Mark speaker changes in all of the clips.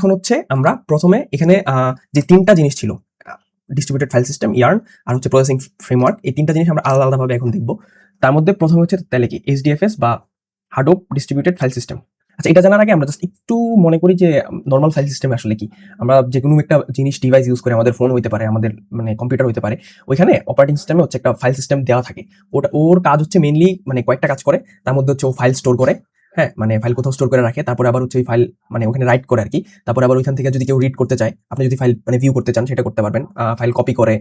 Speaker 1: এখন হচ্ছে আমরা প্রথমে এখানে যে তিনটা জিনিস ছিল, ডিস্ট্রিবিউটেড ফাইল সিস্টেম, ইয়ার্ন আর হচ্ছে প্রসেসিং ফ্রেমওয়ার্ক, এই তিনটা জিনিস আমরা আলাদা আলাদাভাবে এখন দেখবো। তার মধ্যে প্রথমে হচ্ছে তাহলে কি এইচডিএফএস বা হাডোপ ডিস্ট্রিবিউটেড ফাইল সিস্টেম। আচ্ছা, এটা জানার আগে আমরা জাস্ট একটু মনে করি যে নর্মাল ফাইল সিস্টেম আসলে কি। আমরা যে কোনো একটা জিনিস ডিভাইস ইউজ করে, আমাদের ফোন হইতে পারে, আমাদের মানে কম্পিউটার হইতে পারে, ওইখানে অপারেটিং সিস্টেমে হচ্ছে একটা ফাইল সিস্টেম দেওয়া থাকে। ওর কাজ হচ্ছে মেইনলি মানে কয়েকটা কাজ করে। তার মধ্যে হচ্ছে ও ফাইল স্টোর করে, হ্যাঁ, মানে ফাইল কোথাও স্টোর করে রাখে, তারপরে আবার হচ্ছে ওই ফাইল মানে ওখানে রাইট করে আর কি। তারপরে আবার ওইখান থেকে যদি কেউ রিড করতে চায়, আপনি যদি ফাইল মানে ভিউ করতে চান সেটা করতে পারবেন। ফাইল কপি করে,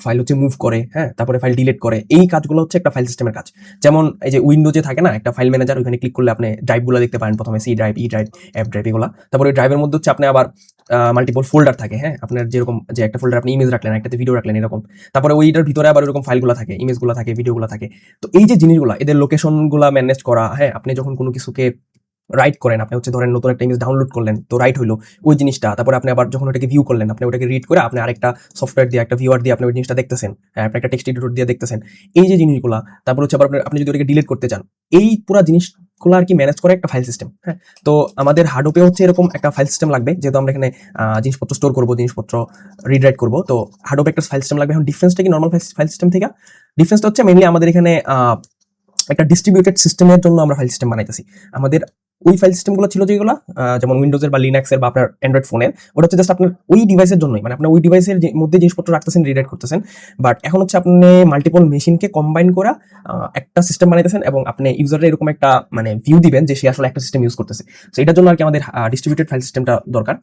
Speaker 1: ফাইল হচ্ছে মুভ করে, হ্যাঁ, তারপরে ফাইল ডিলিট করে। এই কাজগুলো হচ্ছে একটা ফাইল সিস্টেমের কাজ। যেমন এই যে উইন্ডোজে থাকে না একটা ফাইল ম্যানেজার, ওইখানে ক্লিক করলে আপনি ড্রাইভগুলো দেখতে পারেন, প্রথমে C drive, E drive, F drive, এগুলো। তারপরে ওই ড্রাইভের মধ্যে হচ্ছে আপনি আবার মাল্টিপল ফোল্ডার থাকে, হ্যাঁ, আপনার যেরকম যে একটা ফোল্ডার আপনি ইমেজ রাখলেন, একটাতে ভিডিও রাখলেন, এরকম। তারপরে ওইটার ভিতরে আবার এরকম ফাইলগুলো থাকে, ইমেজগুলো থাকে, ভিডিওগুলো থাকে। তো এই যে জিনিসগুলো, এদের লোকেশনগুলো ম্যানেজ করা, হ্যাঁ, আপনি যখন কোনো কিছুকে রাইট করেন, আপনি হচ্ছে ধরেন নতুন একটা ইমেজ ডাউনলোড করলেন, তো রাইট হইলো ওই জিনিসটা, তারপরে আপনি আবার যখন ওটাকে ভিউ করলেন, আপনি ওটাকে রিড করে আপনি আরেকটা সফটওয়্যার দিয়ে, একটা ভিউয়ার দিয়ে আপনি ওই জিনিসটা দেখতেছেন, হ্যাঁ, আপনি একটা টেক্সট এডিটর দিয়ে দেখতেছেন। এই যে জিনিসগুলো, তারপর হচ্ছে আবার আপনি যদি ওটাকে ডিলিট করতে চান, এই পুরো জিনিসগুলো আর কি ম্যানেজ করে একটা ফাইল সিস্টেম। হ্যাঁ, তো আমাদের হার্ডওয়ে হচ্ছে এরকম একটা ফাইল সিস্টেম লাগবে, যেহেতু আমরা এখানে জিনিসপত্র স্টোর করবো, জিনিসপত্র রিড রাইট করবো, তো হার্ডওয়ে একটা ফাইল সিস্টেম লাগবে। এখন ডিফারেন্সটা কি নর্মাল ফাইল সিস্টেম থেকে? ডিফারেন্সটা হচ্ছে মেইনলি আমাদের এখানে একটা ডিস্ট্রিবিউটেড সিস্টেমের জন্য আমরা ফাইল সিস্টেম বানাইতেছি। আমাদের ওই ফাইল সিস্টেমগুলো ছিল যেগুলো যেমন উইন্ডোজের বা লিনাক্সের বা আপনার অ্যান্ড্রয়েড ফোনের, ওটা হচ্ছে জাস্ট আপনার ওই ডিভাইসের জন্যই, মানে আপনার ওই ডিভাইসের মধ্যে জিনিসপত্র রাখতেছেন, রিডাইট করতেছেন। বাট এখন হচ্ছে আপনি মাল্টিপল মেশিনকে কম্বাইন করা একটা সিস্টেম বানাইতেছেন, এবং আপনি ইউজাররা এরকম একটা মানে ভিউ দিবেন যে সে আসলে একটা সিস্টেম ইউজ করতেছে। তো এটার জন্য আর কি আমাদের ডিস্ট্রিবিউটেড ফাইল সিস্টেমটা দরকার।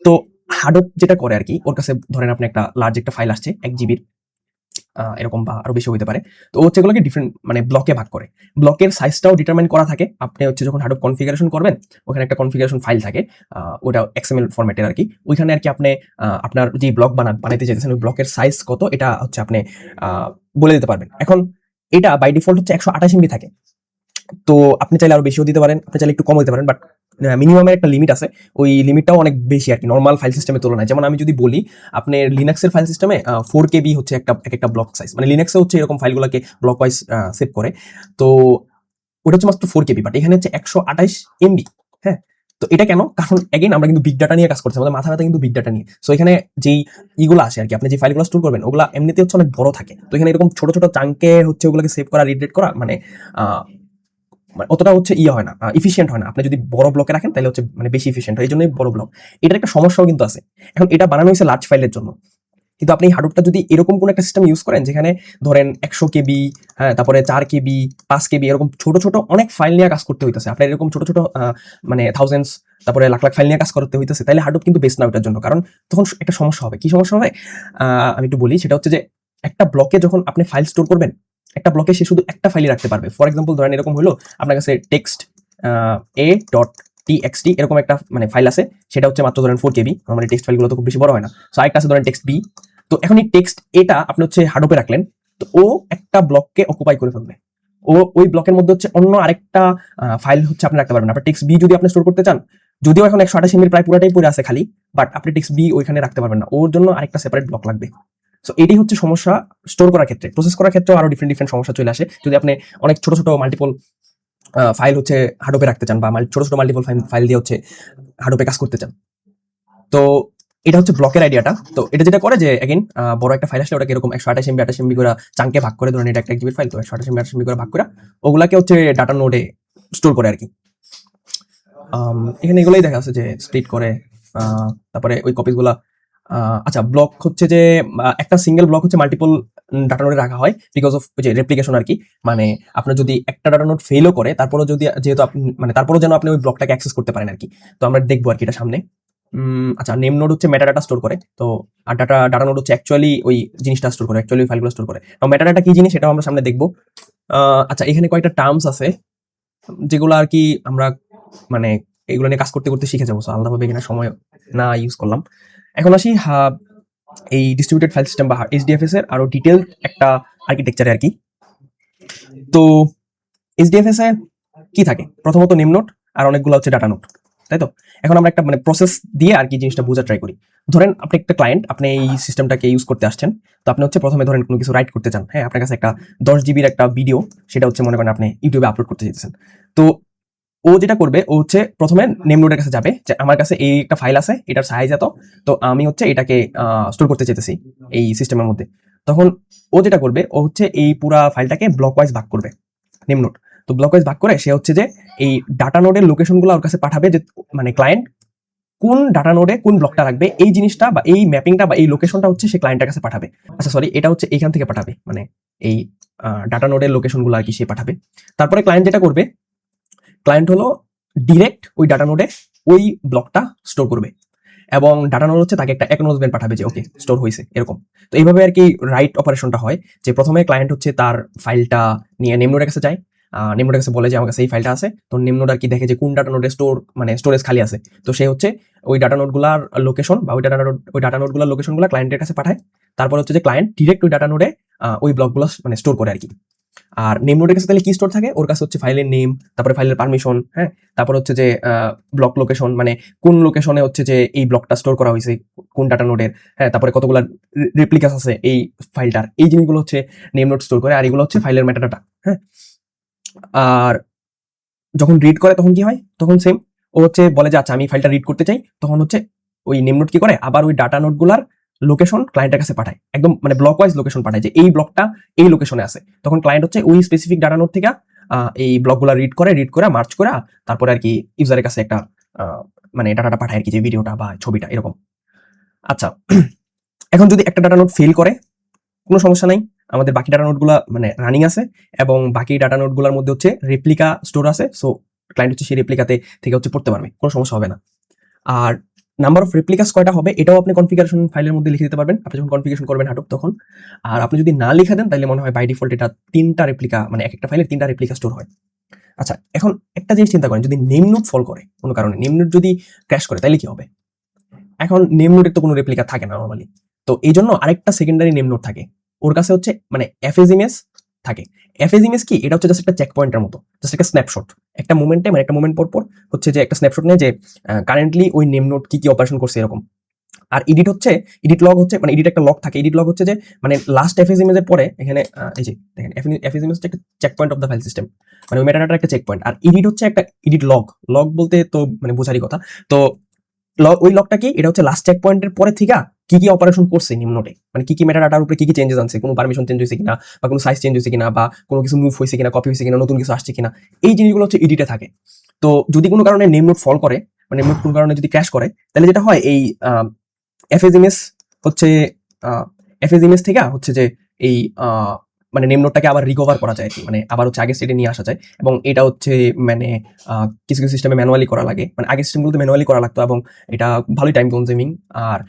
Speaker 1: তো হাডোপ যেটা করে আর কি, ওর কাছে ধরেন আপনি একটা লার্জ একটা ফাইল আসছে 1 জিবির, এরকম বা আরো বেশি হইতে পারে। তো হচ্ছে এগুলোকে ডিফারেন্ট মানে ব্লকে ভাগ করে, ব্লকের সাইজটাও ডিটারমাইন করা থাকে। আপনি হচ্ছে যখন হাডোপ কনফিগারেশন করবেন, ওখানে একটা কনফিগারেশন ফাইল থাকে, ওটা এক্সএমএল ফরম্যাটের আর কি। ওইখানে আর কি আপনি আপনার যে ব্লক বানাইতে চাইতেছেন, ওই ব্লকের সাইজ কত এটা হচ্ছে আপনি বলে দিতে পারবেন। এখন এটা বাই ডিফল্ট হচ্ছে 128 এমবি থাকে। তো আপনি চাইলে আরো বেশিও দিতে পারেন, আপনি চাইলে একটু কম দিতে পারেন, বাট মিনিমামের একটা লিমিট আছে। ওই লিমিটটাও অনেক বেশি আর কি নর্মাল ফাইল সিস্টেমের তুলনায়। যেমন আমি যদি বলি, আপনার লিনাক্সের ফাইল সিস্টেমে 4 কেবি হচ্ছে একটা ব্লক সাইজ, মানে লিনাক্সে হচ্ছে এরকম ফাইলগুলোকে ব্লক ওয়াইজ সেভ করে। তো ওটা হচ্ছে মাত্র 4 কেবি, বাট এখানে হচ্ছে 128 এমবি। হ্যাঁ, তো এটা কেন? কারণ এগেইন আমরা কিন্তু বিগ ডাটা নিয়ে কাজ করছি, আমাদের মাথা ব্যথা কিন্তু বিগ ডাটা নিয়ে। সো এখানে যেই ইগুলো আসে আর কি, আপনি যে ফাইলগুলো স্টোর করবেন, ওগুলা এমনিতে হচ্ছে অনেক বড় থাকে। তো এখানে এরকম ছোট ছোট চাঙ্কে হচ্ছে ওগুলোকে সেভ করা, রিড করা, মানে অতটা হচ্ছে হয় না, ইফিসিয়েন্ট হয় না। আপনি যদি বড় ব্লকে রাখেন তাহলে হচ্ছে মানে বেশি ইফিসিয়েন্ট হয়, এই জন্যই বড় ব্লক। এটার একটা সমস্যাও কিন্তু আছে। এখন এটা বানানো হয়েছে লার্জ ফাইলের জন্য, কিন্তু আপনি হাডুপটা যদি এরকম কোন একটা সিস্টেম ইউজ করেন যেখানে ধরেন 100 কেবি, হ্যাঁ, তারপরে 4 কেবি, 5 কেবি, এরকম ছোট ছোট অনেক ফাইল নিয়ে কাজ করতে হইতেছে, আপনার এরকম ছোট ছোট মানে থাউজেন্ডস, তারপরে লাখ লাখ ফাইল নিয়ে কাজ করতে হইতেছে, তাহলে হাডুপ কিন্তু বেস্ট না ওটার জন্য। কারণ তখন একটা সমস্যা হবে। কি সমস্যা হবে আমি একটু বলি। সেটা হচ্ছে যে একটা ব্লকে যখন আপনি ফাইল স্টোর করবেন, একটা ব্লকে সে শুধু একটা ফাইলই রাখতে পারবে। ফর এক্সাম্পল ধরেন এরকম হলো, আপনার কাছে টেক্সট a.txt এরকম একটা মানে ফাইল আছে, সেটা হচ্ছে মাত্র ধরেন 4 কেবি। নরমালি টেক্সট ফাইলগুলো তো খুব বেশি বড় হয় না। সো আরেকটা আছে ধরেন টেক্সট বি। তো এখন এই টেক্সট এটা আপনি হচ্ছে হাডোপে রাখলেন, তো ও একটা ব্লককে অকুপাই করে ফেলবে। ও ওই ব্লকের মধ্যে হচ্ছে অন্য আরেকটা ফাইল হচ্ছে আপনি রাখতে পারবেন। আপনার টেক্সট বি যদি আপনি স্টোর করতে চান, যদিও এখন 128 এমবির প্রায় পুরোটাই পড়ে আছে খালি, বাট আপনি টেক্সট বি ওইখানে রাখতে পারবেন না, ওর জন্য আরেকটা সেপারেট ব্লক লাগবে। সো এটাই হচ্ছে সমস্যা। স্টোর করার ক্ষেত্রে, প্রসেস করার ক্ষেত্রেও আরো ডিফারেন্ট সমস্যা চলে আসে যদি আপনি অনেক ছোট ছোট মাল্টিপল ফাইল হচ্ছে হাডোপে রাখতে চান, বা ছোট ছোট মাল্টিপল ফাইল দিয়ে হচ্ছে হাডোপে কাজ করতে চান। তো এটা হচ্ছে ব্লকের আইডিয়াটা। তো এটা যেটা করে যে এগেইন বড় একটা ফাইল আসলে ওটাকে এরকম 128 এমবি 28 এমবি করে চাঙ্কে ভাগ করে, ধরেন এটা একটা জিবির ফাইল, তো 128 এমবি 28 এমবি করে ভাগ করে ওগুলাকে হচ্ছে ডাটা নোডে স্টোর করে আর কি। এখানে এগুলোই দেখা আছে যে স্প্লিট করে, তারপরে ওই কপিসগুলা। আচ্ছা, ব্লক হচ্ছে যে একটা সিঙ্গেল ব্লক হচ্ছে মাল্টিপল ডাটা নোডে রাখা হয় বিকজ অফ ওই যে রেপ্লিকেশন আর কি। মানে আপনার যদি একটা ডাটা নোড ফেলও করে, তারপরও যদি যেহেতু আপনি মানে তারপরও যেন আপনি ওই ব্লকটাকে অ্যাক্সেস করতে পারেন আর কি। তো আমরা দেখবো আর কি এটা সামনে। আচ্ছা, নেম নোড হচ্ছে মেটা ডাটা স্টোর করে, তো আর ডাটা নোড হচ্ছে অ্যাকচুয়ালি ওই জিনিসটা স্টোর করে, অ্যাকচুয়ালি ওই ফাইলগুলো স্টোর করে। তো মেটা ডাটা কি জিনিস সেটাও আমরা সামনে দেখবো। আচ্ছা, এখানে কয়েকটা টার্মস আছে যেগুলো আর কি আমরা মানে এগুলো নিয়ে কাজ করতে করতে শিখে যাবো। আলাদাভাবে এখানে সময় না ইউজ করলাম। এখন আসি এই ডিস্ট্রিবিউটেড ফাইল সিস্টেম বা এইচডিএফএস এর আরো ডিটেইল একটা আর্কিটেকচারে আর কি। তো এইচডিএফএস এ কি থাকে? প্রথমত নেম নোড আর অনেকগুলো হচ্ছে ডাটা নোড, তাই তো? এখন আমরা একটা মানে প্রসেস দিয়ে আর কি জিনিসটা বোঝা ট্রাই করি। ধরেন আপনি একটা ক্লায়েন্ট, আপনি এই সিস্টেমটাকে ইউজ করতে আসছেন। তো আপনি হচ্ছে প্রথমে ধরেন কোনো কিছু রাইট করতে চান, হ্যাঁ, আপনার কাছে একটা 10 জিবির একটা ভিডিও, সেটা হচ্ছে মনে করেন আপনি ইউটিউবে আপলোড করতে চাইতেছেন। তো ও যেটা করবে ও হচ্ছে প্রথমে নেম নোডের কাছে যাবে যে আমার কাছে এই একটা ফাইল আছে, এটার সাইজ এত, তো আমি হচ্ছে এটাকে স্টোর করতে চাইতেছি এই সিস্টেমের মধ্যে। তখন ও যেটা করবে ও হচ্ছে এই পুরা ফাইলটাকে ব্লক ওয়াইজ ভাগ করবে নেম নোড। তো ব্লক ওয়াইজ ভাগ করে সে হচ্ছে যে এই ডাটা নোডের লোকেশনগুলো ওর কাছে পাঠাবে, যে মানে ক্লায়েন্ট কোন ডাটা নোডে কোন ব্লকটা রাখবে এই জিনিসটা বা এই ম্যাপিংটা বা এই লোকেশনটা হচ্ছে সে ক্লায়েন্টের কাছে পাঠাবে। আচ্ছা সরি, এটা হচ্ছে এইখান থেকে পাঠাবে, মানে এই ডাটা নোডের লোকেশনগুলো আর কি সে পাঠাবে। তারপরে ক্লায়েন্ট যেটা করবে, ক্লায়েন্ট হলো ডিরেক্ট ওই ডাটা নোডে ওই ব্লকটা স্টোর করবে, এবং ডাটা নোড হচ্ছে তাকে একটা অ্যাকনোলেজমেন্ট পাঠাবে যে ওকে স্টোর হয়েছে এরকম। তো এইভাবে আর কি রাইট অপারেশনটা হয়, যে প্রথমে ক্লায়েন্ট হচ্ছে তার ফাইলটা নিয়ে নেম নোডের কাছে যায়, নেম নোডের কাছে বলে যে আমার কাছে এই ফাইলটা আছে, তো নেম নোড আর কি দেখে যে কোন ডাটা নোডে স্টোর মানে স্টোরেজ খালি আছে, তো সে হচ্ছে ওই ডাটা নোডগুলার লোকেশন বা ওই ডাটা নোডগুলোর লোকেশনগুলো ক্লায়েন্টের কাছে পাঠায়। তারপর হচ্ছে যে ক্লায়েন্ট ডিরেক্ট ওই ডাটা নোডে ওই ব্লকগুলো মানে স্টোর করে আর কি। আর নেম নোডের কাছে তাহলে কি স্টোর থাকে, ওর কাছে হচ্ছে ফাইলের নেম, তারপরে ফাইলের পারমিশন, হ্যাঁ, তারপর হচ্ছে যে ব্লক লোকেশন, মানে কোন লোকেশনে হচ্ছে যে এই ব্লকটা স্টোর করা হয়েছে কোন ডাটা নোডের, হ্যাঁ, তারপরে কতগুলো রেপ্লিকাস আছে এই ফাইলটার, এই জিনিসগুলো হচ্ছে নেম নোড স্টোর করে, আর এগুলো হচ্ছে ফাইলের মেটাডাটা, হ্যাঁ। আর যখন রিড করে তখন কি হয়, তখন সেম ও হচ্ছে বলে যে আচ্ছা আমি ফাইলটা রিড করতে চাই, তখন হচ্ছে ওই নেম নোড কি করে আবার ওই ডাটা নোডগুলার লোকেশন ক্লায়েন্টের কাছে পাঠায়, একদম মানে ব্লক ওয়াইজ লোকেশন পাঠায় যে এই ব্লকটা এই লোকেশনে আছে। তখন ক্লায়েন্ট হচ্ছে ওই স্পেসিফিক ডাটা নোড থেকে এই ব্লকগুলো রিড করে মার্চ করে তারপরে আর কি ইউজারের কাছে একটা মানে ডাটাটা পাঠায় আর কি, যে ভিডিওটা বা ছবিটা এরকম। আচ্ছা এখন যদি একটা ডাটা নোড ফেল করে কোনো সমস্যা নাই, আমাদের বাকি ডাটা নোডগুলো মানে রানিং আছে, এবং বাকি ডাটা নোডগুলোর মধ্যে হচ্ছে রেপ্লিকা স্টোর আছে, সো ক্লায়েন্ট হচ্ছে সেই রেপ্লিকাতে থেকে হচ্ছে পড়তে পারবে, কোনো সমস্যা হবে না। আর নাম্বার অফ রেপ্লিকাস কয়টা হবে এটাও আপনি কনফিগারেশন ফাইলের মধ্যে লিখে দিতে পারবেন আপনি যখন কনফিগারেশন করবেন হাডুপ তখন। আর আপনি যদি না লিখে দেন তাহলে মনে হয় বাই ডিফল্ট এটা 3টা রেপ্লিকা, মানে এক একটা ফাইলের 3টা রেপ্লিকা স্টোর হয়। আচ্ছা এখন একটা জিনিস চিন্তা করেন, যদি নেম নোড ফল করে কোনো কারণে, নেম নোড যদি ক্র্যাশ করে তাহলে কি হবে? এখন নেম নোডের তো কোনো রেপ্লিকা থাকে না নরমালি, তো এই জন্য আরেকটা সেকেন্ডারি নেম নোড থাকে ওর কাছে, হচ্ছে মানে এফএস ইমেজ থাকে। এফএস ইমেজ কি, এটা হচ্ছে জাস্ট একটা চেক পয়েন্টের মতো, জাস্ট একটা স্ন্যাপশট, একটা মোমেন্টে মানে একটা মোমেন্ট পর পর হচ্ছে যে একটা স্ন্যাপশট নেয় যে কারেন্টলি ওই নেম নোড কি কি অপারেশন করছে এরকম। আর এডিট হচ্ছে, এডিট লগ হচ্ছে মানে এডিট একটা লগ থাকে, এডিট লগ হচ্ছে যে মানে লাস্ট এফএস ইমেজের পরে এখানে এই যে দেখেন এফএস ইমেজ হচ্ছে একটা checkpoint of the file system, মানে ওই মেটাডাটার একটা চেক পয়েন্ট, আর এডিট হচ্ছে একটা এডিট লগ, লগ বলতে তো মানে বোঝারই কথা। তো ওই লকটা কি, এটা হচ্ছে লাস্ট চেক পয়েন্টের পরে থেকে কি কি অপারেশন করছে নিম্নটে, মানে কি কি মেটাডাটার উপরে কি কি চেঞ্জেস আনছে, কোনো পারমিশন চেঞ্জ হয়েছে কিনা, বা কোনো সাইজ চেঞ্জ হয়েছে কিনা, বা কোনো কিছু মুভ হয়েছে কিনা, কপি হয়েছে কিনা, নতুন কিছু আসছে কিনা, এই জিনিসগুলো হচ্ছে এডিটে থাকে। তো যদি কোনো কারণে নেম নোড ফল করে, মানে নেম নোড কোনো কারণে যদি ক্র্যাশ করে, তাহলে যেটা হয় এই এফএস ইমেজ হচ্ছে এফএস ইমেজ থেকে হচ্ছে যে এই মানে নেম নোডটাকে আবার রিকভার করা যায় আর কি, মানে আবার হচ্ছে আগের স্টেটে নিয়ে আসা যায়, এবং এটা হচ্ছে মানে কিছু কিছু সিস্টেমে ম্যানুয়ালি করা লাগে, মানে আগের সিস্টেমগুলোতে ম্যানুয়ালি করা লাগতো, এবং এটা ভালোই টাইম কনজিউমিং। আর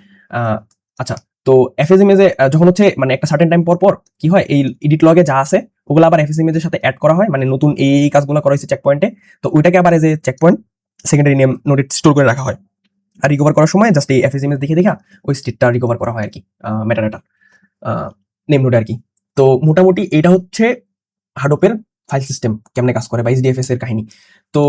Speaker 1: আচ্ছা তো এফএস ইমেজে যখন হচ্ছে মানে একটা সার্টেন টাইম পর পর কি হয়, এই এডিট লগে যা আছে ওগুলো আবার এফএস ইমেজের সাথে অ্যাড করা হয়, মানে নতুন এই কাজগুলো করা হয়েছে চেক পয়েন্টে, তো ওইটাকে আবার as a checkpoint secondary name নোডে স্টোর করে রাখা হয়। আর রিকভার করার সময় জাস্ট এই এফএস ইমেজ দেখে দেখা ওই স্টেটটা রিকভার করা হয় আর কি, মেটাডাটা নেম নোডে আর কি। তো মোটামুটি এটা হচ্ছে হাডোপের ফাইল সিস্টেম কেমনে কাজ করে বা এইচডিএফএস এর কাহিনী। তো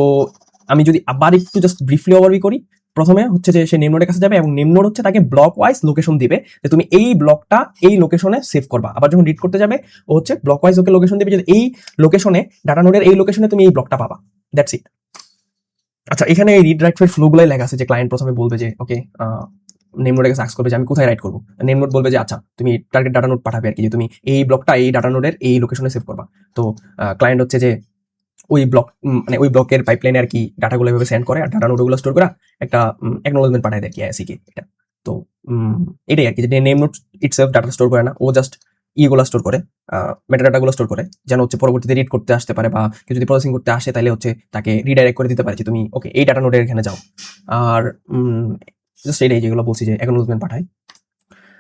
Speaker 1: আমি যদি আবার একটু জাস্ট ব্রিফলি ওভারভিউ করি, প্রথমে হচ্ছে যে সে নেম নোডের কাছে যাবে, এবং নেম নোড হচ্ছে তাকে ব্লক ওয়াইজ লোকেশন দিবে যে তুমি এই ব্লকটা এই লোকেশনে সেভ করবা। আবার যখন রিড করতে যাবে ও হচ্ছে ব্লক ওয়াইজ ওকে লোকেশন দিবে যে এই লোকেশনে, ডাটা নোডের এই লোকেশনে তুমি এই ব্লকটা পাবা, দ্যাটস ইট। আচ্ছা এখানে এই রিড রাইট ফের ফ্লো গুলাই লেখা আছে, যে ক্লায়েন্ট প্রথমে বলবে যে ওকে নেম নোডের কাছে আস্ক করবে যে আমি কোথায় রাইট করবো, নেম নোড বলবে যে আচ্ছা তুমি টার্গেট ডাটা নোড পাঠাবে আর কি, যে তুমি এই ব্লকটা এই ডাটা নোডের এই লোকেশনে সেভ করবা। তো ক্লায়েন্ট হচ্ছে যে ওই ব্লক মানে ওই ব্লকের পাইপলাইনে আর কি ডাটাগুলো এভাবে সেন্ড করে, আর ডাটা নোডগুলো স্টোর করা একটা অ্যাকনোলেজমেন্ট পাঠায় দেয় কি আইসিকে এটা। তো এটাই আর কি, যে name node itself data store করে না, ও জাস্ট ইগুলো স্টোর করে, মেটাডাটাগুলো স্টোর করে, যেন হচ্ছে পরবর্তীতে রিড করতে আসতে পারে, বা কেউ যদি প্রসেসিং করতে আসে তাহলে হচ্ছে তাকে রিডাইরেক্ট করে দিতে পারে যে তুমি ওকে এই ডাটা নোডের এখানে যাও। আর জাস্ট এটাই যেগুলো বলছি যে অ্যাকনোলেজমেন্ট পাঠায়।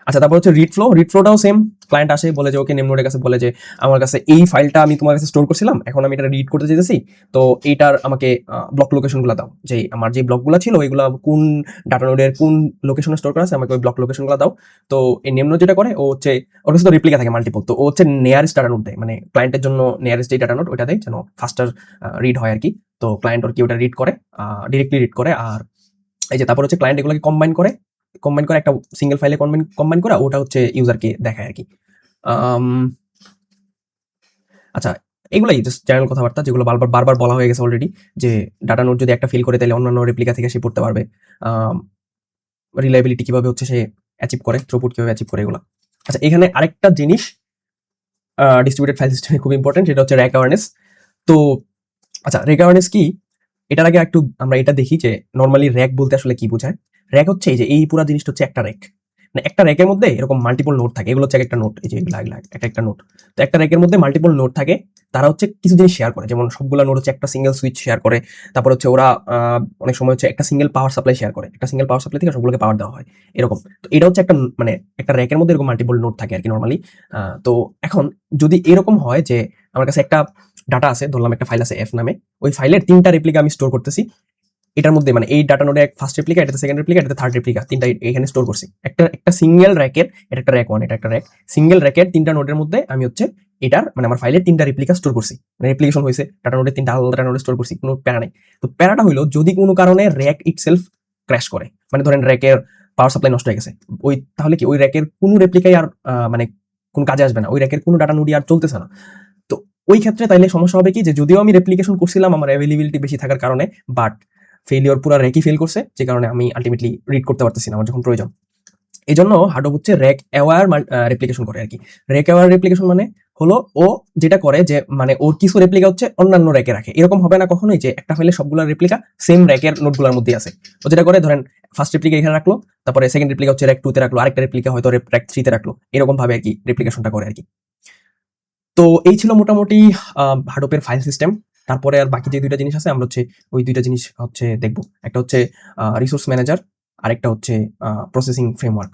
Speaker 1: আচ্ছা তারপর হচ্ছে রিড ফ্লোটাও সেম, ক্লায়েন্ট আসে বলে যে ওকে নেম নোডের কাছে বলে যে আমার কাছে এই ফাইলটা আমি তোমার কাছে স্টোর করছিলাম, এখন আমি এটা রিড করতে চাইতেছি, তো এইটার আমাকে ব্লক লোকেশনগুলো দাও, যে আমার যে ব্লকগুলো ছিল ওইগুলো কোন ডাটা নোডের কোন লোকেশনে স্টোর করা আছে, আমাকে ওই ব্লক লোকেশনগুলো দাও। তো এই নেম নোড যেটা করে ও হচ্ছে ওর কাছে তো রেপ্লিকা থাকে মাল্টিপল, তো ও হচ্ছে নিয়ারেস্ট ডাটা নোড দেয়, মানে ক্লায়েন্টের জন্য নিয়ারেস্ট যে ডাটা নোড ওইটা দেয় যেন ফাস্টার রিড হয় আর কি। তো ক্লায়েন্ট ওর কি ওটা রিড করে, ডিরেক্টলি রিড করে। আর এই যে তারপর হচ্ছে ক্লায়েন্ট এগুলোকে কম্বাইন করে একটা সিঙ্গেল ফাইলে কম্বাইন করা, ওটা হচ্ছে ইউজারকে দেখায় আর কি। আচ্ছা এগুলাই জাস্ট জেনারেল কথাবার্তা যেগুলো বারবার বারবার বলা হয়ে গেছে অলরেডি, যে ডাটা নোড যদি একটা ফেল করে তাহলে অন্যান্য রেপ্লিকা থেকে সে পড়তে পারবে, রিলায়েবিলিটি কিভাবে হচ্ছে সে অ্যাচিভ করে, থ্রুপুট কিভাবে অ্যাচিভ করে, এগুলো। আচ্ছা, এখানে আরেকটা জিনিস ডিস্ট্রিবিউটেড ফাইল সিস্টেমে খুব ইম্পর্টেন্ট, সেটা হচ্ছে র্যাক অ্যাওয়ারনেস। তো আচ্ছা, র্যাক অ্যাওয়ারনেস কি, এটার আগে একটু আমরা এটা দেখি যে নর্মালি র্যাক বলতে আসলে কি বোঝায়। র্যাক হচ্ছে এই যে এই পুরো জিনিসটা হচ্ছে একটা র্যাক, মানে একটা র্যাকের মধ্যে এরকম মাল্টিপল নোড থাকে, এগুলো হচ্ছে একটা নোড, এই যে এগুলো একটা একটা নোড। তো একটা র্যাকের মধ্যে মাল্টিপল নোড থাকে, তারা হচ্ছে কিছু জিনিস শেয়ার করে, যেমন সবগুলো নোড হচ্ছে একটা সিঙ্গেল সুইচ শেয়ার করে, তারপর হচ্ছে ওরা অনেক সময় হচ্ছে একটা সিঙ্গেল পাওয়ার সাপ্লাই শেয়ার করে, একটা সিঙ্গেল পাওয়ার সাপ্লাই থেকে সবগুলোকে পাওয়ার দেওয়া হয় এরকম। তো এটা হচ্ছে একটা মানে একটা র্যাকের মধ্যে এরকম মাল্টিপল নোড থাকে আর কি নর্মালি। তো এখন যদি এরকম হয় যে আমার কাছে একটা ডাটা আছে, ধরলাম একটা ফাইল আছে এফ নামে, ওই ফাইলের 3টা রেপ্লিকা আমি স্টোর করতেছি এটার মধ্যে, মানে এই ডাটা নোডে ফার্স্ট রেপ্লিকা, এটাতে সেকেন্ড রেপ্লিকা, এটাতে থার্ড রেপ্লিকা, 3টা এখানে স্টোর করছি একটা একটা সিঙ্গেল র্যাকের। এটা একটা র্যাক 1, এটা একটা র্যাক, সিঙ্গেল র্যাকের 3টা নোডের মধ্যে আমি হচ্ছে এটার মানে আমার ফাইলের 3টা রেপ্লিকা স্টোর করছি, মানে রেপ্লিকেশন হয়েছে ডাটা নোডে 3টা আলাদা ডাটা নোডে স্টোর করছি, কোনো প্যারা নাই। তো প্যারাটা হইলো যদি কোনো কারণে র্যাক ইটসেলফ ক্র্যাশ করে, মানে ধরেন র্যাকের পাওয়ার সাপ্লাই নষ্ট হয়ে গেছে, ওই তাহলে কি ওই র্যাকের কোনো রেপ্লিকাই আর মানে কোন কাজে আসবে না, ওই র্যাকের কোনো ডাটা নোডই আর চলতেছে না। তো ওই ক্ষেত্রে তাইলে সমস্যা হবে কি, যে যদিও আমি রেপ্লিকেশন করছিলাম আমার অ্যাভেলেবিলিটি বেশি থাকার কারণে, বাট ফেলিওর পুরো র্যাকই ফেল করছে, যে কারণে আমি আলটিমেটলি রিড করতে পারতেছি না আমার যখন প্রয়োজন। এই জন্য হার্ডওয়্যার হচ্ছে র্যাক অ্যাওয়ার রেপ্লিকেশন করে আর কি। র্যাক অ্যাওয়ার রেপ্লিকেশন মানে হলো ও যেটা করে যে মানে ওর কিছু রেপ্লিকা হচ্ছে অন্যান্য র্যাকে রাখে, এরকম হবে না কখনোই যে একটা ফাইলে সবগুলো রেপ্লিকা সেম র্যাকের নোটগুলোর মধ্যে আছে। ও যেটা করে ধরেন ফার্স্ট রেপ্লিকা এখানে রাখলো, তারপরে সেকেন্ড রেপ্লিকা হচ্ছে র্যাক 2 তে রাখলো, আরেকটা রেপ্লিকা হয়তো র্যাক 3 তে রাখলো, এরকম ভাবে আর কি রেপ্লিকেশনটা করে আর কি। তো এই ছিল মোটামুটি হাডোপের ফাইল সিস্টেম। তারপরে আর বাকি যে 2টা জিনিস আছে আমরা হচ্ছে ওই 2টা জিনিস হচ্ছে দেখবো, একটা হচ্ছে রিসোর্স ম্যানেজার, আরেকটা হচ্ছে প্রসেসিং ফ্রেমওয়ার্ক।